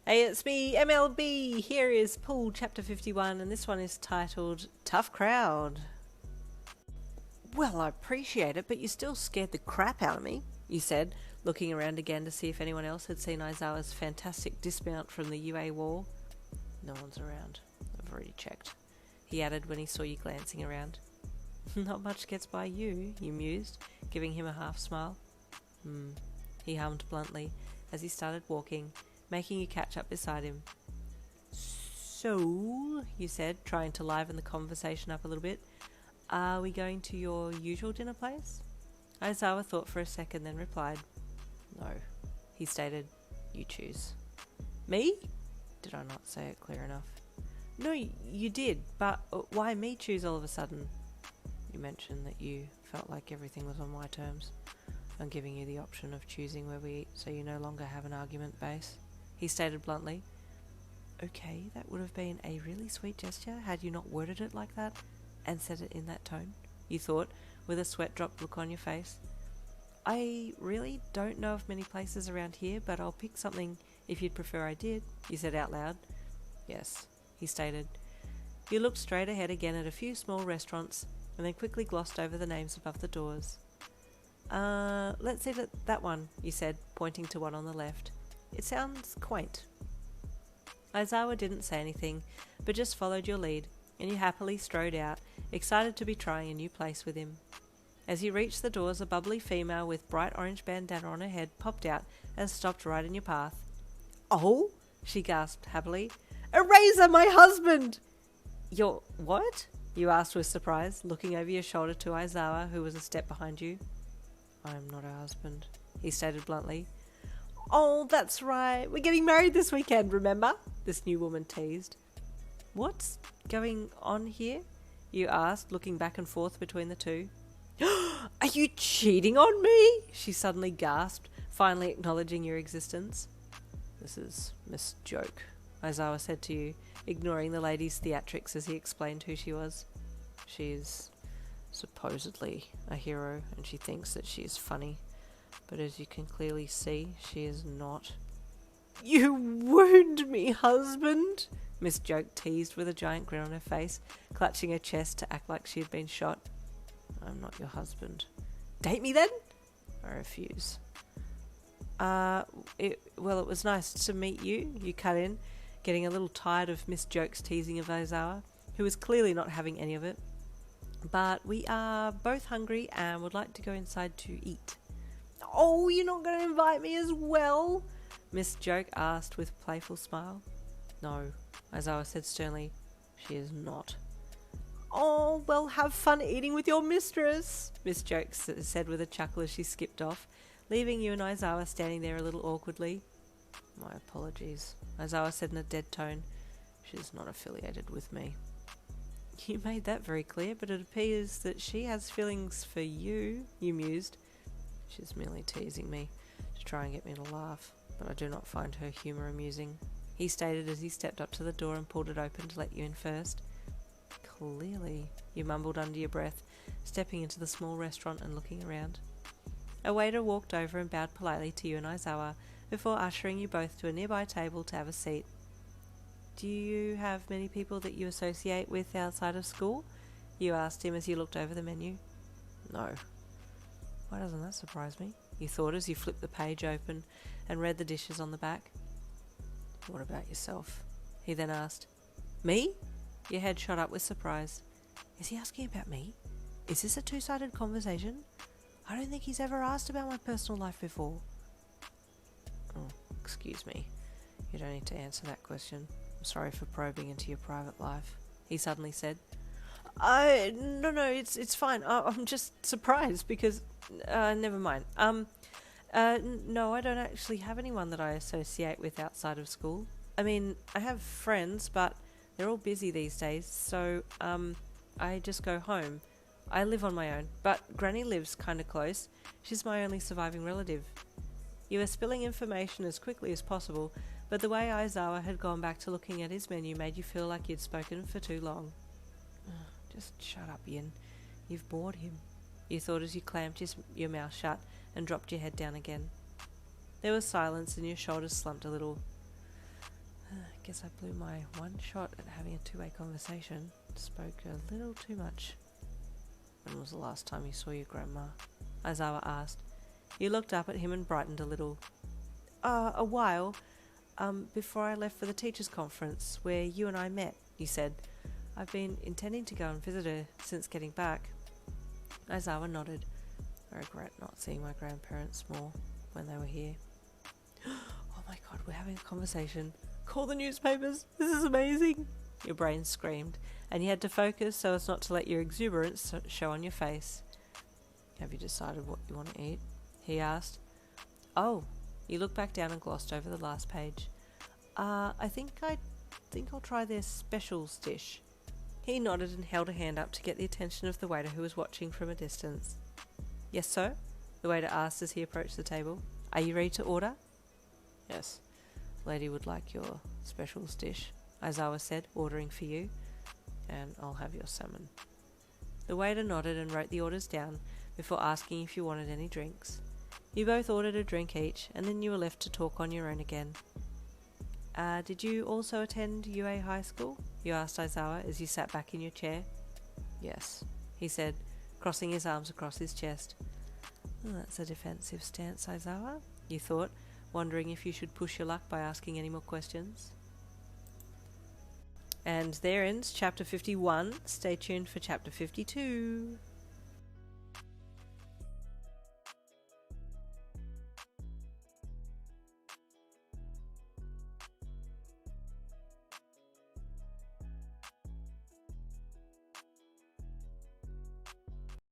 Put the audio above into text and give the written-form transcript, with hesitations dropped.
Hey, it's me, MLB. Here is Pool Chapter 51, and this one is titled Tough Crowd. Well, I appreciate it, but you still scared the crap out of me, you said, looking around again to see if anyone else had seen Aizawa's fantastic dismount from the UA wall. No one's around. I've already checked, he added when he saw you glancing around. Not much gets by you, you mused, giving him a half smile. He hummed bluntly as he started walking, making you catch up beside him. So, you said, trying to liven the conversation up a little bit, are we going to your usual dinner place? Aizawa thought for a second, then replied, No, he stated, you choose. Me? Did I not say it clear enough? No, you did, but why me choose all of a sudden? You mentioned that you felt like everything was on my terms. I'm giving you the option of choosing where we eat so you no longer have an argument base, he stated bluntly. Okay, that would have been a really sweet gesture had you not worded it like that and said it in that tone, you thought, with a sweat-dropped look on your face. I really don't know of many places around here, but I'll pick something if you'd prefer I did, you said out loud. Yes, he stated. You looked straight ahead again at a few small restaurants and then quickly glossed over the names above the doors. Let's eat at that one, you said, pointing to one on the left. It sounds quaint. Aizawa didn't say anything, but just followed your lead, and you happily strode out, excited to be trying a new place with him. As you reached the doors, a bubbly female with bright orange bandana on her head popped out and stopped right in your path. Oh, she gasped happily. Eraser, my husband! Your what? You asked with surprise, looking over your shoulder to Aizawa, who was a step behind you. I am not her husband, he stated bluntly. Oh, that's right. We're getting married this weekend, remember? This new woman teased. What's going on here? You asked, looking back and forth between the two. Are you cheating on me? She suddenly gasped, finally acknowledging your existence. This is Miss Joke, Aizawa said to you, ignoring the lady's theatrics as he explained who she was. She is supposedly a hero, and she thinks that she is funny. But as you can clearly see, she is not. You wound me, husband, Miss Joke teased with a giant grin on her face, clutching her chest to act like she had been shot. I'm not your husband. Date me then? I refuse. It was nice to meet you, you cut in, getting a little tired of Miss Joke's teasing of Aizawa, who was clearly not having any of it. But we are both hungry and would like to go inside to eat. Oh, you're not going to invite me as well? Miss Joke asked with a playful smile. No, Aizawa said sternly. She is not. Oh, well, have fun eating with your mistress, Miss Joke said with a chuckle as she skipped off, leaving you and Aizawa standing there a little awkwardly. My apologies, Aizawa said in a dead tone. She's not affiliated with me. You made that very clear, but it appears that she has feelings for you, you mused. She's merely teasing me to try and get me to laugh, but I do not find her humour amusing, he stated as he stepped up to the door and pulled it open to let you in first. Clearly, you mumbled under your breath, stepping into the small restaurant and looking around. A waiter walked over and bowed politely to you and Aizawa before ushering you both to a nearby table to have a seat. Do you have many people that you associate with outside of school? You asked him as you looked over the menu. No. Why doesn't that surprise me? You thought as you flipped the page open and read the dishes on the back. What about yourself? He then asked. Me? Your head shot up with surprise. Is he asking about me? Is this a two-sided conversation? I don't think he's ever asked about my personal life before. Oh, excuse me. You don't need to answer that question. I'm sorry for probing into your private life, he suddenly said. No, it's fine. I'm just surprised because, never mind. No, I don't actually have anyone that I associate with outside of school. I mean, I have friends, but they're all busy these days, so, I just go home. I live on my own, but Granny lives kinda close. She's my only surviving relative. You were spilling information as quickly as possible, but the way Aizawa had gone back to looking at his menu made you feel like you'd spoken for too long. Just shut up, Yin. You've bored him, you thought as you clamped your mouth shut and dropped your head down again. There was silence and your shoulders slumped a little. Guess I blew my one shot at having a two-way conversation. Spoke a little too much. When was the last time you saw your grandma? Aizawa asked. You looked up at him and brightened a little. A while. Before I left for the teachers' conference, where you and I met, you said. I've been intending to go and visit her since getting back. Aizawa nodded. I regret not seeing my grandparents more when they were here. Oh my god, we're having a conversation. Call the newspapers. This is amazing. Your brain screamed, and you had to focus so as not to let your exuberance show on your face. Have you decided what you want to eat? He asked. Oh, you looked back down and glossed over the last page. I think I'll try their specials dish. He nodded and held a hand up to get the attention of the waiter who was watching from a distance. Yes, sir? The waiter asked as he approached the table. Are you ready to order? Yes. Lady would like your specials dish, Aizawa said, ordering for you. And I'll have your salmon. The waiter nodded and wrote the orders down before asking if you wanted any drinks. You both ordered a drink each, and then you were left to talk on your own again. Did you also attend UA High School? You asked Aizawa as you sat back in your chair. Yes, he said, crossing his arms across his chest. That's a defensive stance, Aizawa, you thought, wondering if you should push your luck by asking any more questions. And there ends Chapter 51. Stay tuned for Chapter 52.